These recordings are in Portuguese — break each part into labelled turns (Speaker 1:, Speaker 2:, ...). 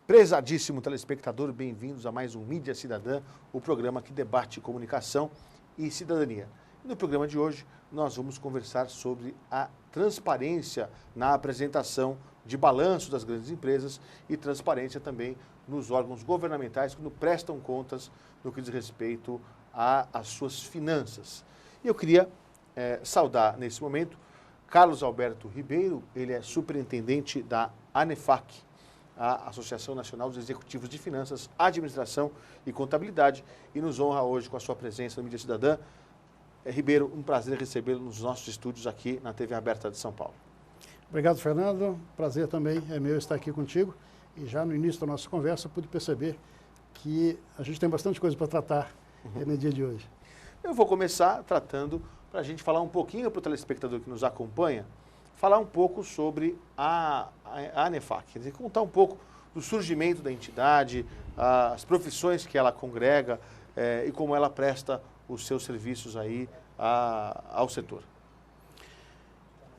Speaker 1: Prezadíssimo telespectador, bem-vindos a mais um Mídia Cidadã, o programa que debate comunicação e cidadania. No programa de hoje, nós vamos conversar sobre a transparência na apresentação de balanço das grandes empresas e transparência também nos órgãos governamentais quando prestam contas no que diz respeito às suas finanças. E eu queria saudar nesse momento Carlos Alberto Ribeiro, ele é superintendente da ANEFAC, a Associação Nacional dos Executivos de Finanças, Administração e Contabilidade, e nos honra hoje com a sua presença no Mídia Cidadã. Ribeiro, um prazer recebê-lo nos nossos estúdios aqui na TV Aberta de São Paulo.
Speaker 2: Obrigado, Fernando. Prazer também é meu estar aqui contigo. E já no início da nossa conversa pude perceber que a gente tem bastante coisa para tratar no dia de hoje.
Speaker 1: Eu vou começar tratando, para a gente falar um pouquinho para o telespectador que nos acompanha, falar um pouco sobre a ANEFAC, quer dizer, contar um pouco do surgimento da entidade, as profissões que ela congrega e como ela presta os seus serviços aí ao setor.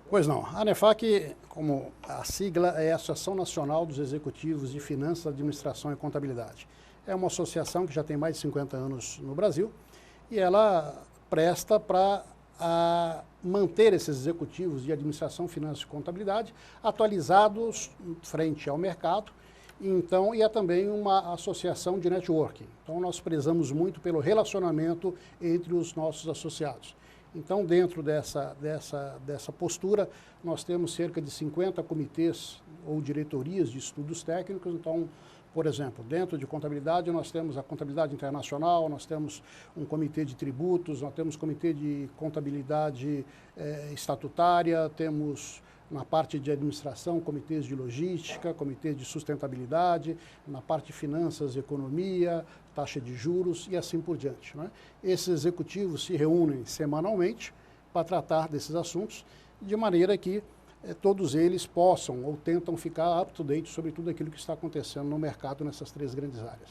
Speaker 2: Pois não, a ANEFAC, como a sigla, é a Associação Nacional dos Executivos de Finanças, Administração e Contabilidade. É uma associação que já tem mais de 50 anos no Brasil e ela presta para manter esses executivos de administração, finanças e contabilidade atualizados frente ao mercado. Então, e é também uma associação de networking. Então, nós prezamos muito pelo relacionamento entre os nossos associados. Então, dentro dessa postura, nós temos cerca de 50 comitês ou diretorias de estudos técnicos. Então, por exemplo, dentro de contabilidade, nós temos a contabilidade internacional, nós temos um comitê de tributos, nós temos comitê de contabilidade estatutária, temos na parte de administração, comitês de logística, comitês de sustentabilidade, na parte de finanças, economia, taxa de juros e assim por diante, não é? Esses executivos se reúnem semanalmente para tratar desses assuntos, de maneira que todos eles possam ou tentam ficar up-to-date sobre tudo aquilo que está acontecendo no mercado nessas três grandes áreas.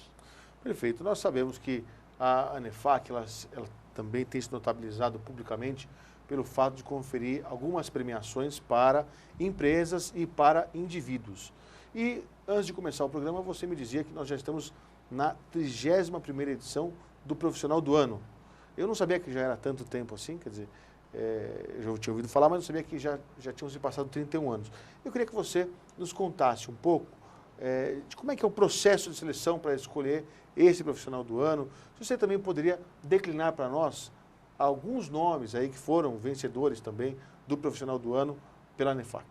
Speaker 1: Perfeito. Nós sabemos que a ANEFAC ela também tem se notabilizado publicamente pelo fato de conferir algumas premiações para empresas e para indivíduos. E antes de começar o programa, você me dizia que nós já estamos na 31ª edição do Profissional do Ano. Eu não sabia que já era tanto tempo assim, quer dizer, eu já tinha ouvido falar, mas não sabia que já tinham se passado 31 anos. Eu queria que você nos contasse um pouco de como é que é o processo de seleção para escolher esse Profissional do Ano. Se você também poderia declinar para nós alguns nomes aí que foram vencedores também do Profissional do Ano pela ANEFAC.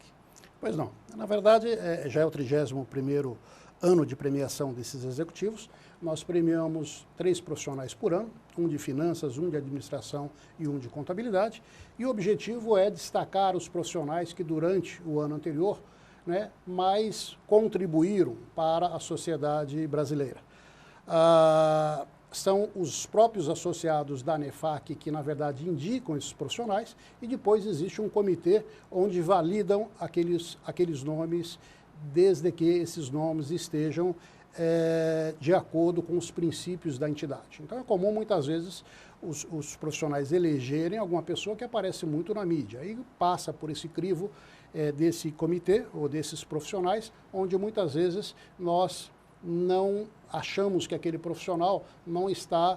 Speaker 2: Pois não. Na verdade, já é o 31º ano de premiação desses executivos. Nós premiamos 3 profissionais por ano, um de finanças, um de administração e um de contabilidade. E o objetivo é destacar os profissionais que durante o ano anterior, né, mais contribuíram para a sociedade brasileira. São os próprios associados da ANEFAC que, na verdade, indicam esses profissionais e depois existe um comitê onde validam aqueles nomes desde que esses nomes estejam de acordo com os princípios da entidade. Então, é comum, muitas vezes, os profissionais elegerem alguma pessoa que aparece muito na mídia e passa por esse crivo desse comitê ou desses profissionais, onde muitas vezes nós não achamos que aquele profissional não está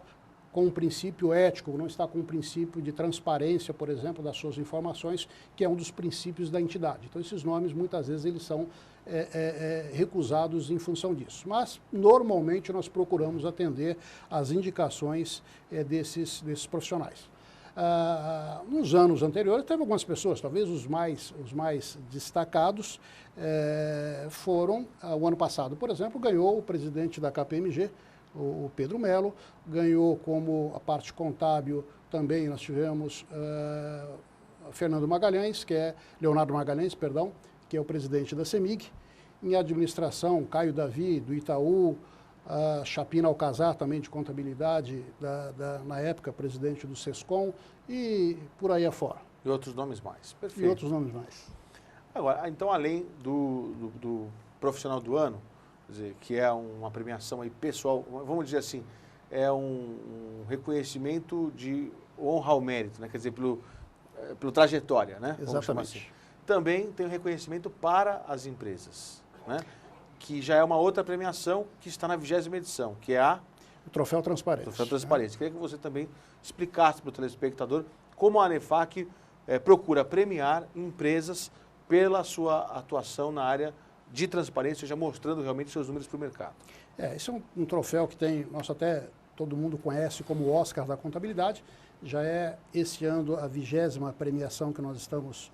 Speaker 2: com um princípio ético, não está com um princípio de transparência, por exemplo, das suas informações, que é um dos princípios da entidade. Então, esses nomes, muitas vezes, eles são recusados em função disso. Mas, normalmente, nós procuramos atender às indicações desses profissionais. Nos anos anteriores, teve algumas pessoas, talvez os mais destacados foram, o ano passado, por exemplo, ganhou o presidente da KPMG, o Pedro Mello, ganhou como a parte contábil também, nós tivemos Leonardo Magalhães, perdão, que é o presidente da CEMIG, em administração, Caio Davi, do Itaú, Chapina Alcazar, também de contabilidade, na época, presidente do SESCOM, e por aí afora.
Speaker 1: E outros nomes mais. Perfeito.
Speaker 2: E outros nomes mais.
Speaker 1: Agora, então, além do Profissional do Ano, quer dizer, que é uma premiação aí pessoal, vamos dizer assim, é um reconhecimento de honra ao mérito, né? Quer dizer, pelo trajetória, né?
Speaker 2: Exatamente.
Speaker 1: Também tem o reconhecimento para as empresas, né? que já é uma outra premiação que está na 20ª edição, que é
Speaker 2: o Troféu Transparência.
Speaker 1: Troféu Transparência. Queria que você também explicasse para o telespectador como a ANEFAC procura premiar empresas pela sua atuação na área de transparência, já mostrando realmente seus números para o mercado.
Speaker 2: Esse é um troféu que tem, todo mundo conhece como o Oscar da contabilidade. Já é esse ano a 20ª premiação que nós estamos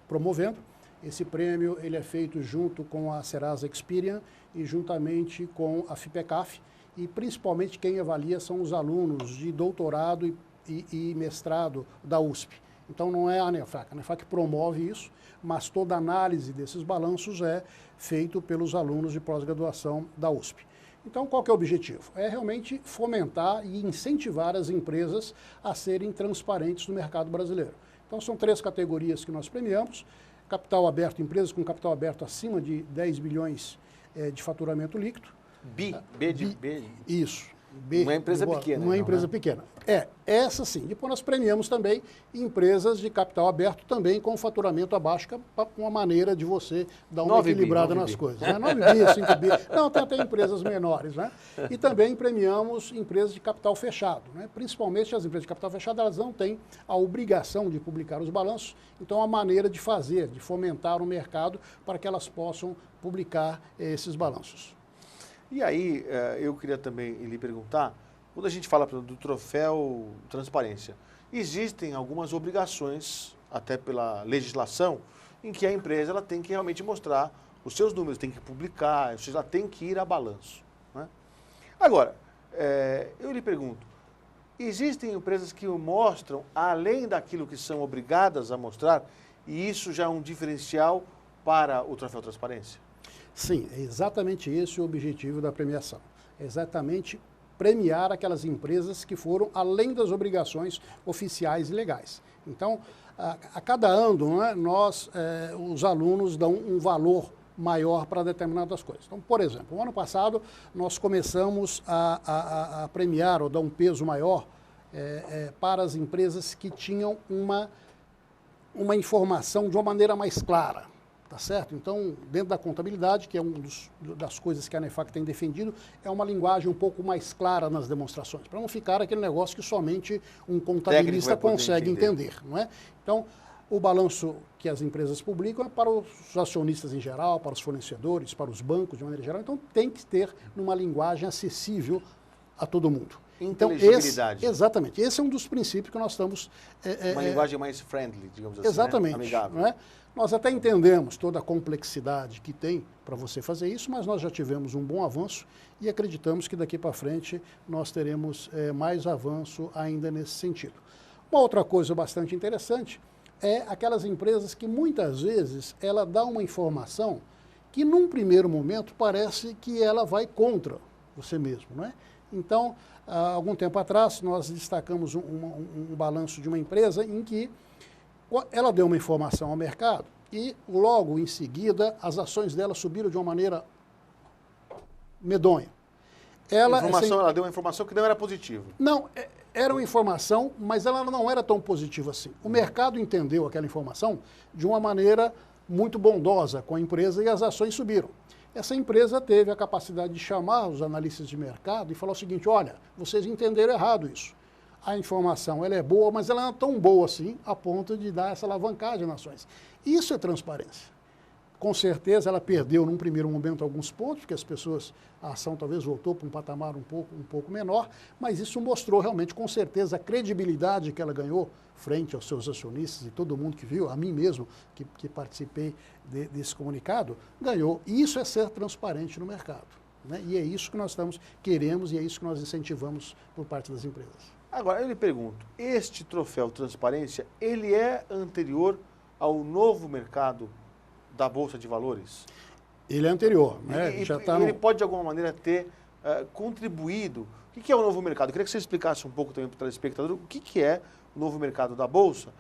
Speaker 2: promovendo. Esse prêmio ele é feito junto com a Serasa Experian e juntamente com a FIPECAF, e principalmente quem avalia são os alunos de doutorado e mestrado da USP. Então não é a ANEFAC promove isso, mas toda a análise desses balanços é feito pelos alunos de pós-graduação da USP. Então qual que é o objetivo? É realmente fomentar e incentivar as empresas a serem transparentes no mercado brasileiro. Então são 3 categorias que nós premiamos: capital aberto, empresas com capital aberto acima de 10 bilhões de faturamento líquido.
Speaker 1: B.
Speaker 2: Isso.
Speaker 1: Uma empresa pequena.
Speaker 2: Uma empresa pequena. Essa sim. Depois nós premiamos também empresas de capital aberto também com faturamento abaixo, uma maneira de você dar uma equilibrada nas coisas. Né? 9 bi, 5 bi. Não, tem até empresas menores. Né? E também premiamos empresas de capital fechado. Né? Principalmente as empresas de capital fechado, elas não têm a obrigação de publicar os balanços. Então, a maneira de fazer, de fomentar o mercado para que elas possam publicar esses balanços.
Speaker 1: E aí, eu queria também lhe perguntar, quando a gente fala do troféu transparência, existem algumas obrigações, até pela legislação, em que a empresa ela tem que realmente mostrar os seus números, tem que publicar, ou seja, ela tem que ir a balanço. Né? Agora, eu lhe pergunto, existem empresas que mostram além daquilo que são obrigadas a mostrar, e isso já é um diferencial para o troféu transparência?
Speaker 2: Sim, é exatamente esse o objetivo da premiação. É exatamente premiar aquelas empresas que foram além das obrigações oficiais e legais. Então, a cada ano, né, os alunos dão um valor maior para determinadas coisas. Então, por exemplo, o ano passado nós começamos a premiar ou dar um peso maior para as empresas que tinham uma informação de uma maneira mais clara. Tá certo? Então, dentro da contabilidade, que é uma das coisas que a ANEFAC tem defendido, é uma linguagem um pouco mais clara nas demonstrações, para não ficar aquele negócio que somente um contabilista consegue entender. Não é? Então, o balanço que as empresas publicam é para os acionistas em geral, para os fornecedores, para os bancos de maneira geral, então tem que ter numa linguagem acessível a todo mundo.
Speaker 1: Inteligibilidade.
Speaker 2: Exatamente. Esse é um dos princípios que nós estamos...
Speaker 1: uma linguagem mais friendly, digamos assim.
Speaker 2: Exatamente.
Speaker 1: Né? Amigável.
Speaker 2: Não é? Nós até entendemos toda a complexidade que tem para você fazer isso, mas nós já tivemos um bom avanço e acreditamos que daqui para frente nós teremos mais avanço ainda nesse sentido. Uma outra coisa bastante interessante é aquelas empresas que muitas vezes ela dá uma informação que num primeiro momento parece que ela vai contra você mesmo, não é? Então, há algum tempo atrás, nós destacamos um balanço de uma empresa em que ela deu uma informação ao mercado e logo em seguida as ações dela subiram de uma maneira medonha. Ela
Speaker 1: deu uma informação que não era positiva.
Speaker 2: Não, era uma informação, mas ela não era tão positiva assim. O mercado entendeu aquela informação de uma maneira muito bondosa com a empresa e as ações subiram. Essa empresa teve a capacidade de chamar os analistas de mercado e falar o seguinte: olha, vocês entenderam errado isso. A informação ela é boa, mas ela não é tão boa assim a ponto de dar essa alavancagem nas ações. Isso é transparência. Com certeza ela perdeu num primeiro momento alguns pontos, porque a ação talvez voltou para um patamar um pouco menor, mas isso mostrou realmente com certeza a credibilidade que ela ganhou frente aos seus acionistas e todo mundo que viu, a mim mesmo que participei desse comunicado, ganhou. E isso é ser transparente no mercado. Né? E é isso que nós queremos e é isso que nós incentivamos por parte das empresas.
Speaker 1: Agora, eu lhe pergunto, este troféu transparência, ele é anterior ao novo mercado da Bolsa de Valores?
Speaker 2: Ele é anterior. Né?
Speaker 1: Ele pode, de alguma maneira, ter contribuído. O que é o novo mercado? Eu queria que você explicasse um pouco também para o telespectador o que é o novo mercado da Bolsa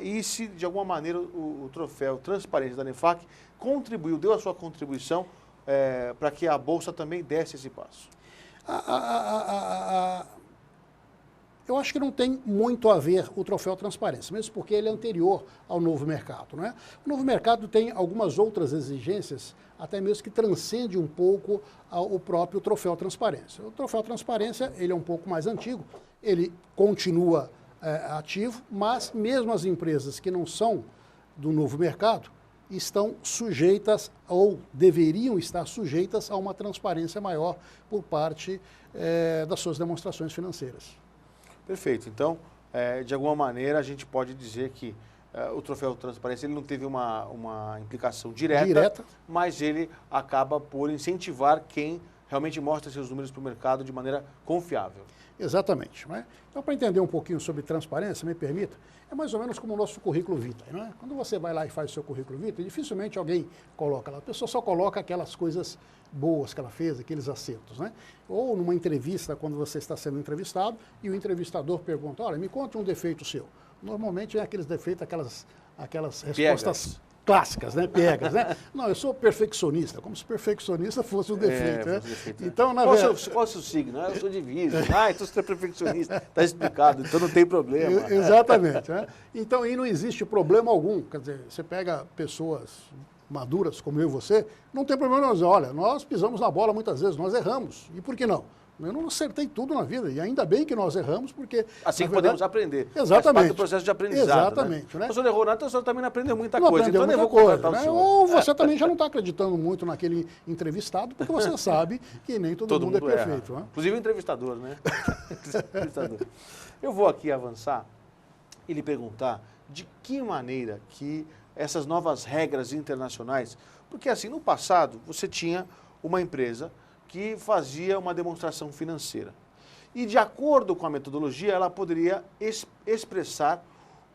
Speaker 1: e se, de alguma maneira, o troféu transparência da ANEFAC deu a sua contribuição para que a Bolsa também desse esse passo.
Speaker 2: Eu acho que não tem muito a ver o troféu transparência, mesmo porque ele é anterior ao novo mercado, né? O novo mercado tem algumas outras exigências, até mesmo que transcende um pouco o próprio troféu transparência. O troféu transparência, ele é um pouco mais antigo, ele continua ativo, mas mesmo as empresas que não são do novo mercado estão sujeitas ou deveriam estar sujeitas a uma transparência maior por parte das suas demonstrações financeiras.
Speaker 1: Perfeito. Então, de alguma maneira, a gente pode dizer que o troféu transparência ele não teve uma implicação direta, mas ele acaba por incentivar quem realmente mostra seus números para o mercado de maneira confiável.
Speaker 2: Exatamente. Não é? Então, para entender um pouquinho sobre transparência, me permita, é mais ou menos como o nosso currículo vitae. Não é? Quando você vai lá e faz o seu currículo vitae, dificilmente alguém coloca lá. A pessoa só coloca aquelas coisas boas que ela fez, aqueles acertos. Né? Ou numa entrevista, quando você está sendo entrevistado, e o entrevistador pergunta, olha, me conte um defeito seu. Normalmente é aqueles defeitos, aquelas respostas clássicas, né? Piegas, né? Não, eu sou perfeccionista, como se perfeccionista fosse um defeito, né?
Speaker 1: Defeito,
Speaker 2: então,
Speaker 1: na verdade... Qual é o seu signo? Eu sou de Virgem. Então você é perfeccionista. Está explicado, então não tem problema.
Speaker 2: Exatamente. Né? Então, aí não existe problema algum. Quer dizer, você pega pessoas maduras, como eu e você, não tem problema não dizer, olha, nós pisamos na bola muitas vezes, nós erramos. E por que não? Eu não acertei tudo na vida, e ainda bem que nós erramos, porque...
Speaker 1: Assim que podemos aprender.
Speaker 2: Exatamente.
Speaker 1: Faz parte do processo de aprendizado.
Speaker 2: Exatamente.
Speaker 1: Né? O senhor errou nada, então o senhor também não aprendeu muita
Speaker 2: não
Speaker 1: coisa.
Speaker 2: Aprendeu
Speaker 1: então
Speaker 2: muita
Speaker 1: eu vou
Speaker 2: coisa,
Speaker 1: contratar
Speaker 2: né?
Speaker 1: o senhor.
Speaker 2: Ou você também já não está acreditando muito naquele entrevistado, porque você sabe que nem todo mundo é perfeito. Né?
Speaker 1: Inclusive o entrevistador, né? Eu vou aqui avançar e lhe perguntar de que maneira que essas novas regras internacionais... Porque assim, no passado, você tinha uma empresa que fazia uma demonstração financeira. E de acordo com a metodologia, ela poderia expressar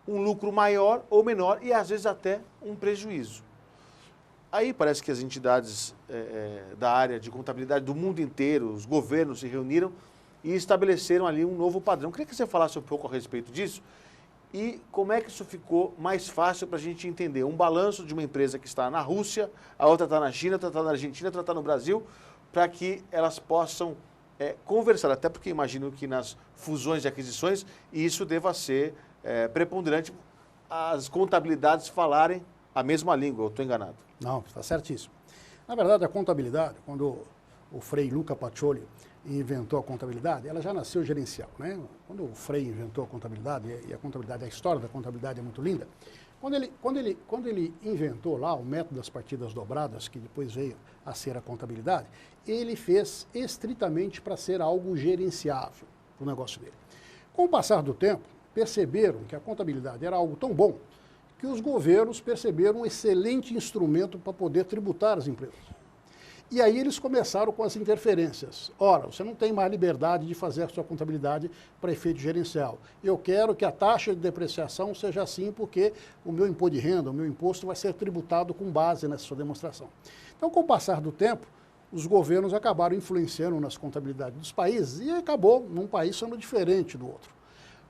Speaker 1: um lucro maior ou menor e às vezes até um prejuízo. Aí parece que as entidades da área de contabilidade do mundo inteiro, os governos se reuniram e estabeleceram ali um novo padrão. Eu queria que você falasse um pouco a respeito disso e como é que isso ficou mais fácil para a gente entender. Um balanço de uma empresa que está na Rússia, a outra está na China, outra está na Argentina, outra está no Brasil, para que elas possam conversar, até porque imagino que nas fusões e aquisições isso deva ser preponderante, as contabilidades falarem a mesma língua, eu estou enganado?
Speaker 2: Não, está certíssimo. Na verdade, a contabilidade, quando o Frei Luca Pacioli inventou a contabilidade, ela já nasceu gerencial, né? Quando o Frei inventou a contabilidade, e a contabilidade, a história da contabilidade é muito linda, quando ele inventou lá o método das partidas dobradas, que depois veio a ser a contabilidade, ele fez estritamente para ser algo gerenciável, o negócio dele. Com o passar do tempo, perceberam que a contabilidade era algo tão bom que os governos perceberam um excelente instrumento para poder tributar as empresas. E aí eles começaram com as interferências. Ora, você não tem mais liberdade de fazer a sua contabilidade para efeito gerencial. Eu quero que a taxa de depreciação seja assim porque o meu imposto de renda, o meu imposto vai ser tributado com base nessa sua demonstração. Então, com o passar do tempo, os governos acabaram influenciando nas contabilidades dos países e acabou num país sendo diferente do outro.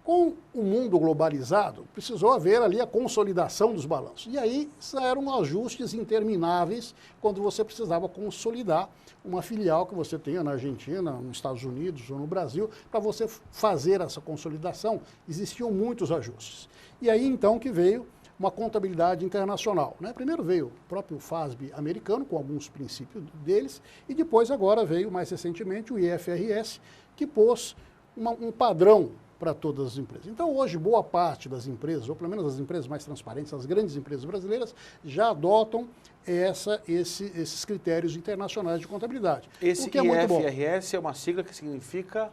Speaker 2: Com o mundo globalizado, precisou haver ali a consolidação dos balanços. E aí eram ajustes intermináveis quando você precisava consolidar uma filial que você tenha na Argentina, nos Estados Unidos ou no Brasil. Para você fazer essa consolidação, existiam muitos ajustes. E aí então que veio uma contabilidade internacional. Né? Primeiro veio o próprio FASB americano, com alguns princípios deles, e depois agora veio, mais recentemente, o IFRS, que pôs um padrão para todas as empresas. Então, hoje, boa parte das empresas, ou pelo menos as empresas mais transparentes, as grandes empresas brasileiras, já adotam esses critérios internacionais de contabilidade.
Speaker 1: Esse IFRS é uma sigla que significa...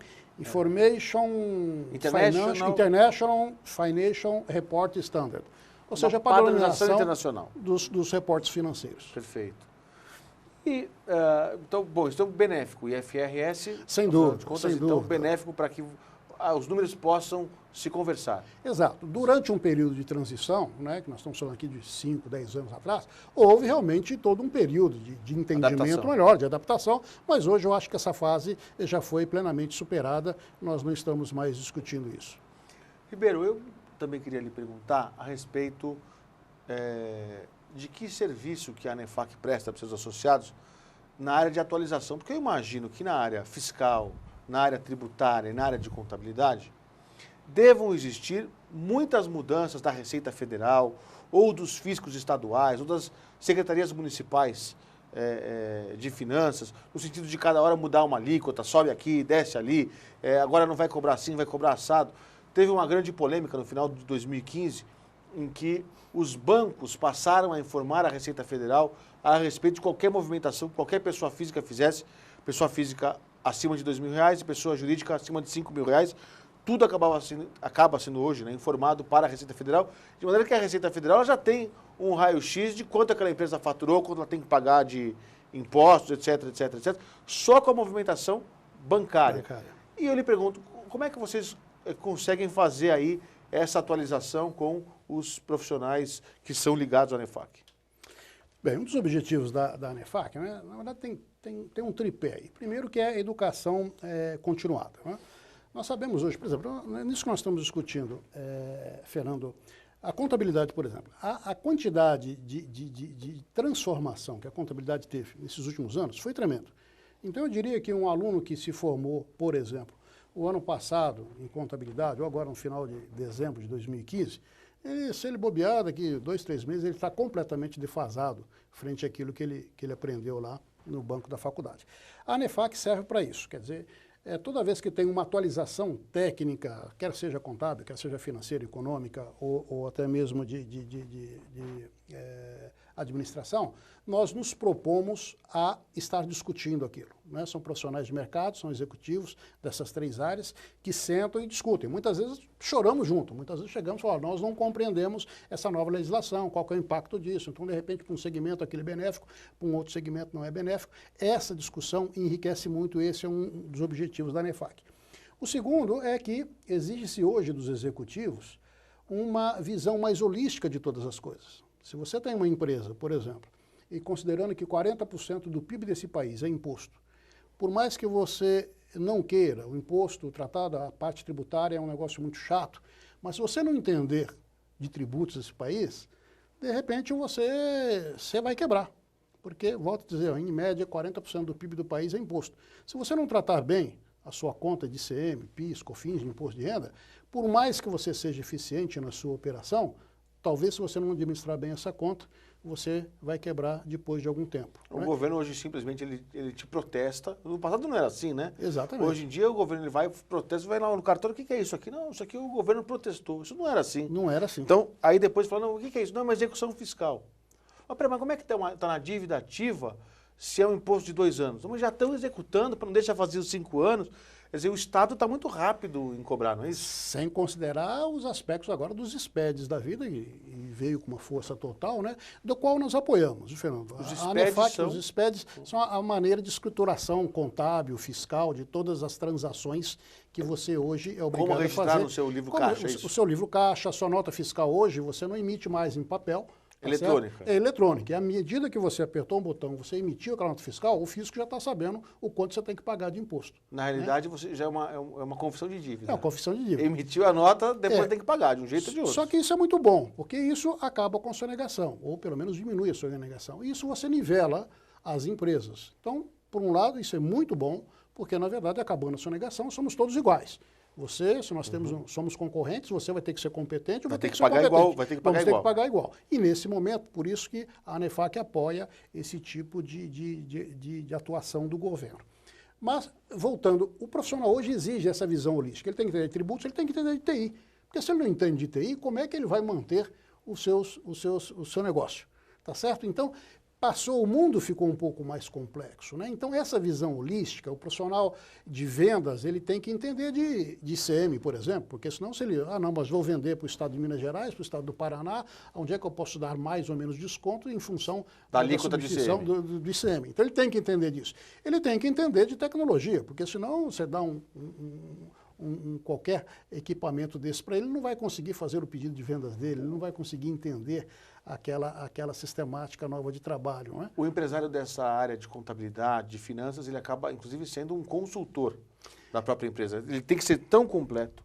Speaker 2: International Financial Report Standard. Ou seja, a padronização internacional dos reportes financeiros.
Speaker 1: Perfeito. E, então, bom, isso é benéfico. O IFRS...
Speaker 2: Sem dúvida, sem dúvida.
Speaker 1: Então, benéfico para que os números possam se conversar.
Speaker 2: Exato. Durante um período de transição, né, que nós estamos falando aqui de 5, 10 anos atrás, houve realmente todo um período de entendimento melhor, de adaptação, mas hoje eu acho que essa fase já foi plenamente superada, nós não estamos mais discutindo isso.
Speaker 1: Ribeiro, eu também queria lhe perguntar a respeito de que serviço que a ANEFAC presta para os seus associados na área de atualização, porque eu imagino que na área fiscal, na área tributária e na área de contabilidade, devam existir muitas mudanças da Receita Federal, ou dos fiscos estaduais, ou das secretarias municipais de finanças, no sentido de cada hora mudar uma alíquota, sobe aqui, desce ali, agora não vai cobrar assim, vai cobrar assado. Teve uma grande polêmica no final de 2015, em que os bancos passaram a informar a Receita Federal a respeito de qualquer movimentação que qualquer pessoa física fizesse, pessoa física acima de R$ 2.000 e pessoa jurídica acima de R$ 5.000, tudo acaba sendo hoje, né, informado para a Receita Federal, de maneira que a Receita Federal já tem um raio-x de quanto aquela empresa faturou, quanto ela tem que pagar de impostos, etc, etc, etc, só com a movimentação bancária. E eu lhe pergunto, como é que vocês conseguem fazer aí essa atualização com os profissionais que são ligados à ANEFAC?
Speaker 2: Bem, um dos objetivos da ANEFAC, né, na verdade, tem um tripé aí. Primeiro que é a educação continuada. Né? Nós sabemos hoje, por exemplo, nisso que nós estamos discutindo, Fernando, a contabilidade, por exemplo, a quantidade de transformação que a contabilidade teve nesses últimos anos foi tremendo. Então, eu diria que um aluno que se formou, por exemplo, o ano passado em contabilidade, ou agora no final de dezembro de 2015, se ele bobear daqui 2, 3 meses, ele está completamente defasado frente àquilo que ele aprendeu lá no banco da faculdade. A ANEFAC serve para isso, quer dizer, toda vez que tem uma atualização técnica, quer seja contábil, quer seja financeira, econômica ou até mesmo de administração, nós nos propomos a estar discutindo aquilo. Né? São profissionais de mercado, são executivos dessas 3 áreas que sentam e discutem. Muitas vezes choramos junto, muitas vezes chegamos e falamos, nós não compreendemos essa nova legislação, qual que é o impacto disso. Então, de repente, para um segmento aquele é benéfico, para um outro segmento não é benéfico. Essa discussão enriquece muito, esse é um dos objetivos da ANEFAC. O segundo é que exige-se hoje dos executivos uma visão mais holística de todas as coisas. Se você tem uma empresa, por exemplo, e considerando que 40% do PIB desse país é imposto, por mais que você não queira, o imposto, tratado, a parte tributária é um negócio muito chato, mas se você não entender de tributos desse país, de repente você vai quebrar. Porque, volto a dizer, em média, 40% do PIB do país é imposto. Se você não tratar bem a sua conta de ICM, PIS, COFINS, de imposto de renda, por mais que você seja eficiente na sua operação, talvez se você não administrar bem essa conta, você vai quebrar depois de algum tempo.
Speaker 1: O governo hoje simplesmente ele te protesta. No passado não era assim, né?
Speaker 2: Exatamente.
Speaker 1: Hoje em dia o governo ele vai, protesta, vai lá no cartório, o que é isso aqui? Não, isso aqui o governo protestou. Isso não era assim.
Speaker 2: Não era assim.
Speaker 1: Então, aí depois fala, não, o que é isso? Não, é uma execução fiscal. Mas como é que está na dívida ativa se é um imposto de 2 anos? Mas já estão executando para não deixar fazer os 5 anos. Quer dizer, o Estado está muito rápido em cobrar, não é isso?
Speaker 2: Sem considerar os aspectos agora dos SPEDs da vida, e veio com uma força total, né, do qual nós apoiamos, Fernando. Os SPEDs são a maneira de escrituração contábil, fiscal, de todas as transações que você hoje é obrigado a fazer.
Speaker 1: Como registrar no seu livro caixa, é isso?
Speaker 2: O seu livro caixa, a sua nota fiscal hoje, você não emite mais em papel.
Speaker 1: Eletrônica.
Speaker 2: É eletrônica. E à medida que você apertou um botão, você emitiu aquela nota fiscal, o fisco já está sabendo o quanto você tem que pagar de imposto.
Speaker 1: Na realidade, você já é uma confissão de dívida.
Speaker 2: É uma confissão de dívida.
Speaker 1: Emitiu a nota, depois tem que pagar, de um jeito ou de outro.
Speaker 2: Só que isso é muito bom, porque isso acaba com a sonegação, ou pelo menos diminui a sonegação. E isso você nivela as empresas. Então, por um lado, isso é muito bom, porque, na verdade, acabando a sonegação, somos todos iguais. Você, se nós somos concorrentes, você vai ter que ser competente,
Speaker 1: vai ter que pagar igual, vai ter que pagar igual.
Speaker 2: Vamos ter que pagar igual. E nesse momento, por isso que a ANEFAC apoia esse tipo de atuação do governo. Mas, voltando, o profissional hoje exige essa visão holística. Ele tem que entender de tributos, ele tem que entender de TI. Porque se ele não entende de TI, como é que ele vai manter o seu negócio? Tá certo? Então, o mundo ficou um pouco mais complexo, né? Então, essa visão holística, o profissional de vendas, ele tem que entender de ICM, por exemplo, porque senão se ele, não, mas vou vender para o estado de Minas Gerais, para o estado do Paraná, onde é que eu posso dar mais ou menos desconto em função
Speaker 1: da alíquota de ICM.
Speaker 2: Do ICM. Então, ele tem que entender disso. Ele tem que entender de tecnologia, porque senão você dá qualquer equipamento desse para ele, não vai conseguir fazer o pedido de vendas dele, ele não vai conseguir entender aquela sistemática nova de trabalho. Não é?
Speaker 1: O empresário dessa área de contabilidade, de finanças, ele acaba, inclusive, sendo um consultor da própria empresa. Ele tem que ser tão completo,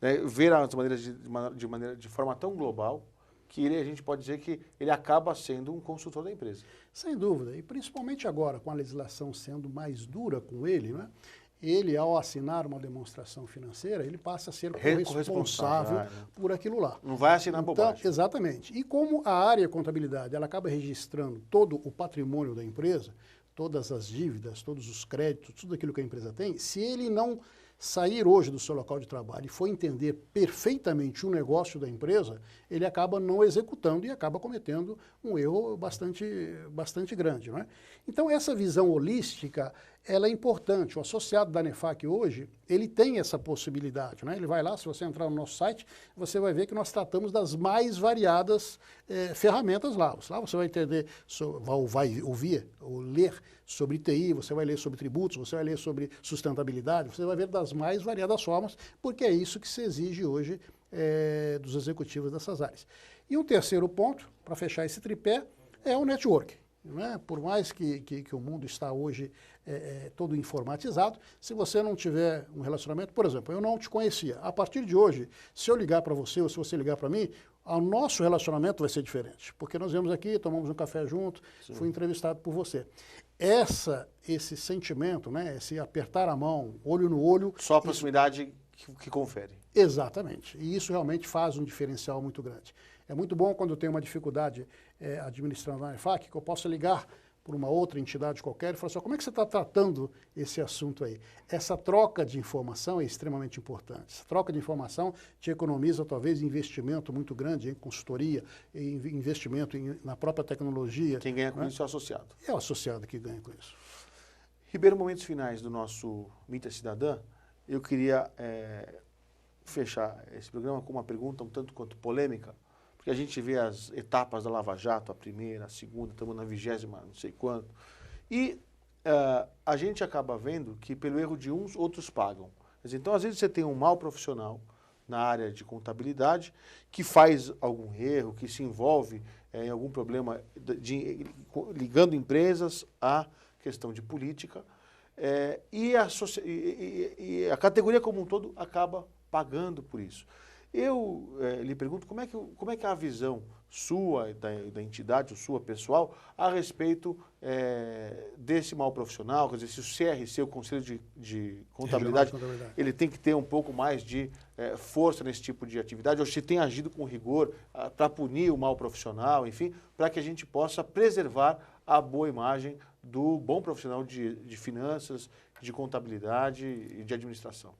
Speaker 1: né, ver as maneiras de forma tão global, que a gente pode dizer que ele acaba sendo um consultor da empresa.
Speaker 2: Sem dúvida, e principalmente agora, com a legislação sendo mais dura com ele, né, ele, ao assinar uma demonstração financeira, ele passa a ser corresponsável por aquilo lá.
Speaker 1: Não vai assinar bobagem.
Speaker 2: Exatamente. E como a área contabilidade, ela acaba registrando todo o patrimônio da empresa, todas as dívidas, todos os créditos, tudo aquilo que a empresa tem, se ele não sair hoje do seu local de trabalho e for entender perfeitamente o negócio da empresa, ele acaba não executando e acaba cometendo um erro bastante grande, não é? Então, essa visão holística, ela é importante. O associado da NEFAC hoje, ele tem essa possibilidade, né? Ele vai lá, se você entrar no nosso site, você vai ver que nós tratamos das mais variadas ferramentas lá. Lá você vai entender, vai ouvir ou ler sobre TI, você vai ler sobre tributos, você vai ler sobre sustentabilidade, você vai ver das mais variadas formas, porque é isso que se exige hoje dos executivos dessas áreas. E um terceiro ponto, para fechar esse tripé, é o network. Né? Por mais que o mundo está hoje todo informatizado, se você não tiver um relacionamento, por exemplo, eu não te conhecia. A partir de hoje, se eu ligar para você ou se você ligar para mim, o nosso relacionamento vai ser diferente, porque nós viemos aqui, tomamos um café junto, Sim. Fui entrevistado por você. Esse sentimento, né, esse apertar a mão, olho no olho...
Speaker 1: Só a proximidade que confere.
Speaker 2: Exatamente. E isso realmente faz um diferencial muito grande. É muito bom quando eu tenho uma dificuldade administrando a NEFAC, que eu possa ligar por uma outra entidade qualquer e falar assim, como é que você está tratando esse assunto aí? Essa troca de informação é extremamente importante. Essa troca de informação te economiza, talvez, investimento muito grande em consultoria, em investimento na própria tecnologia.
Speaker 1: Quem ganha com isso é o associado.
Speaker 2: É o associado que ganha com isso.
Speaker 1: Ribeiro, momentos finais do nosso Mídia Cidadã, eu queria fechar esse programa com uma pergunta um tanto quanto polêmica, porque a gente vê as etapas da Lava Jato, a primeira, a segunda, estamos na 20ª, não sei quanto, e a gente acaba vendo que pelo erro de uns, outros pagam. Então, às vezes você tem um mau profissional na área de contabilidade que faz algum erro, que se envolve em algum problema ligando empresas à questão de política, e a categoria como um todo acaba pagando por isso. Eu lhe pergunto como é que é a visão sua, da entidade, sua pessoal, a respeito desse mal profissional, quer dizer, se o CRC, o Conselho de Contabilidade, ele tem que ter um pouco mais de força nesse tipo de atividade, ou se tem agido com rigor para punir o mal profissional, enfim, para que a gente possa preservar a boa imagem do bom profissional de finanças, de contabilidade e de administração.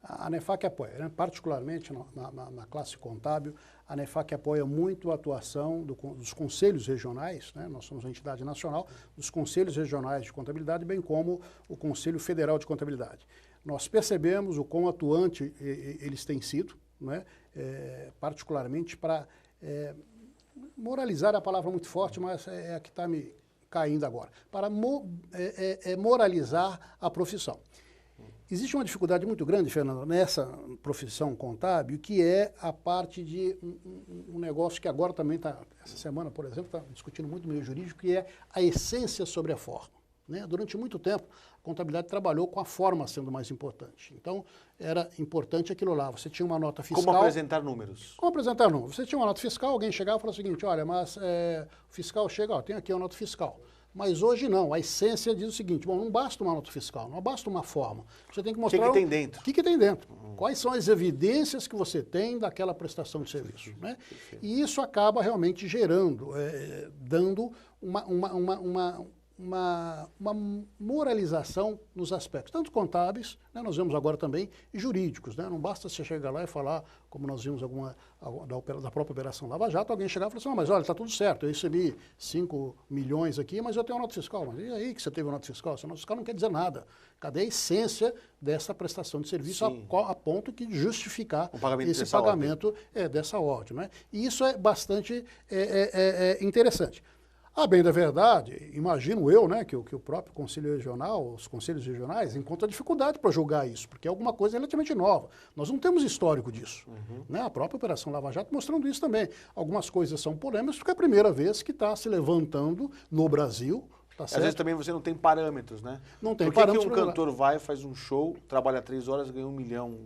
Speaker 2: A NEFAC apoia, né? Particularmente na classe contábil, a NEFAC apoia muito a atuação dos conselhos regionais, né? Nós somos uma entidade nacional, dos conselhos regionais de contabilidade, bem como o Conselho Federal de Contabilidade. Nós percebemos o quão atuante eles têm sido, né? Particularmente para moralizar, é a palavra muito forte, mas é a que está me caindo agora, para moralizar a profissão. Existe uma dificuldade muito grande, Fernando, nessa profissão contábil, que é a parte de um negócio que agora também está, essa semana, por exemplo, está discutindo muito no meio jurídico, que é a essência sobre a forma. Né? Durante muito tempo, a contabilidade trabalhou com a forma sendo mais importante. Então, era importante aquilo lá. Você tinha uma nota fiscal...
Speaker 1: Como apresentar números?
Speaker 2: Como apresentar números. Você tinha uma nota fiscal, alguém chegava e falava o seguinte, olha, mas o fiscal chega, ó, tem aqui a nota fiscal. Mas hoje não, a essência diz o seguinte, bom, não basta uma nota fiscal, não basta uma forma. Você tem que mostrar...
Speaker 1: O que tem dentro?
Speaker 2: O que tem dentro. Quais são as evidências que você tem daquela prestação de serviço. Né? E isso acaba realmente gerando, dando uma moralização nos aspectos, tanto contábeis, né, nós vemos agora também, e jurídicos. Né? Não basta você chegar lá e falar, como nós vimos da própria Operação Lava Jato, alguém chegar e falar assim, mas olha, está tudo certo, eu recebi 5 milhões aqui, mas eu tenho uma nota fiscal. Mas e aí que você teve uma nota fiscal? Essa nota fiscal não quer dizer nada. Cadê a essência dessa prestação de serviço a ponto de justificar esse pagamento dessa ordem? Né? E isso é bastante interessante. A bem da verdade, imagino eu, né, que o próprio Conselho Regional, os conselhos regionais, encontram dificuldade para julgar isso, porque é alguma coisa relativamente nova. Nós não temos histórico disso. Né? A própria Operação Lava Jato mostrando isso também. Algumas coisas são polêmicas, porque é a primeira vez que está se levantando no Brasil. Tá certo?
Speaker 1: Às vezes também você não tem parâmetros, né?
Speaker 2: Não tem
Speaker 1: parâmetros. Por que um cantor vai, faz um show, trabalha 3 horas, ganha $1 milhão,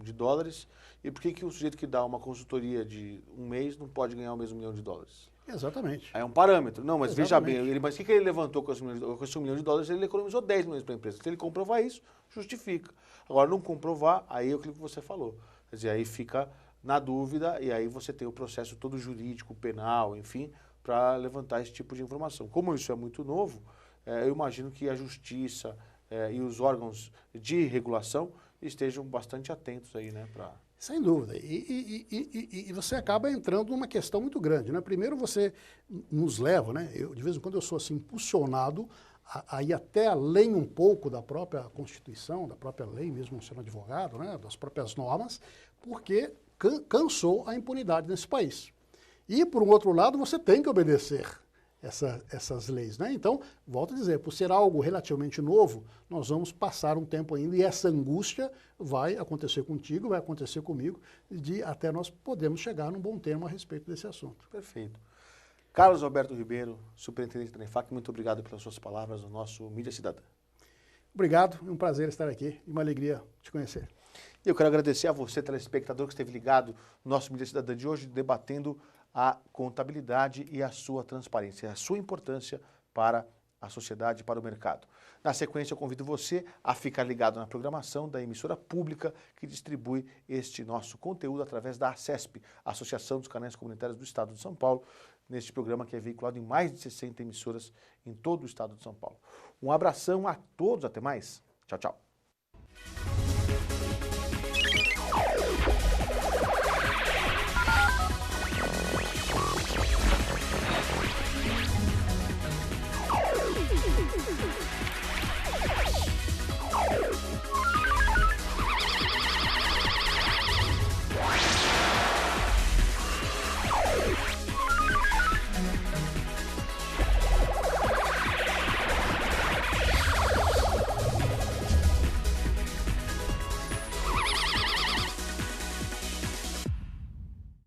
Speaker 1: e por que o sujeito que dá uma consultoria de um mês não pode ganhar o mesmo $1 milhão?
Speaker 2: Exatamente.
Speaker 1: Aí é um parâmetro. Não, mas veja
Speaker 2: Exatamente.
Speaker 1: bem, mas o que ele levantou com esse $1 milhão? Ele economizou 10 milhões para a empresa. Se ele comprovar isso, justifica. Agora, não comprovar, aí é aquilo que você falou. Quer dizer, aí fica na dúvida e aí você tem o processo todo jurídico, penal, enfim, para levantar esse tipo de informação. Como isso é muito novo, eu imagino que a justiça e os órgãos de regulação estejam bastante atentos aí, né?
Speaker 2: Sem dúvida. E você acaba entrando numa questão muito grande, né? Primeiro você nos leva, né? De vez em quando eu sou assim, impulsionado a ir até além um pouco da própria Constituição, da própria lei, mesmo sendo advogado, né? Das próprias normas, porque cansou a impunidade nesse país. E, por um outro lado, você tem que obedecer essas leis, né? Então, volto a dizer, por ser algo relativamente novo, nós vamos passar um tempo ainda e essa angústia vai acontecer contigo, vai acontecer comigo, de até nós podermos chegar num bom termo a respeito desse assunto.
Speaker 1: Perfeito. Carlos Alberto Ribeiro, superintendente da NEFAC, muito obrigado pelas suas palavras no nosso Mídia Cidadã.
Speaker 2: Obrigado, é um prazer estar aqui e uma alegria te conhecer.
Speaker 1: Eu quero agradecer a você, telespectador, que esteve ligado no nosso Mídia Cidadã de hoje, debatendo a contabilidade e a sua transparência, a sua importância para a sociedade e para o mercado. Na sequência, eu convido você a ficar ligado na programação da emissora pública que distribui este nosso conteúdo através da ACESP, Associação dos Canais Comunitários do Estado de São Paulo, neste programa que é veiculado em mais de 60 emissoras em todo o Estado de São Paulo. Um abração a todos, até mais. Tchau, tchau.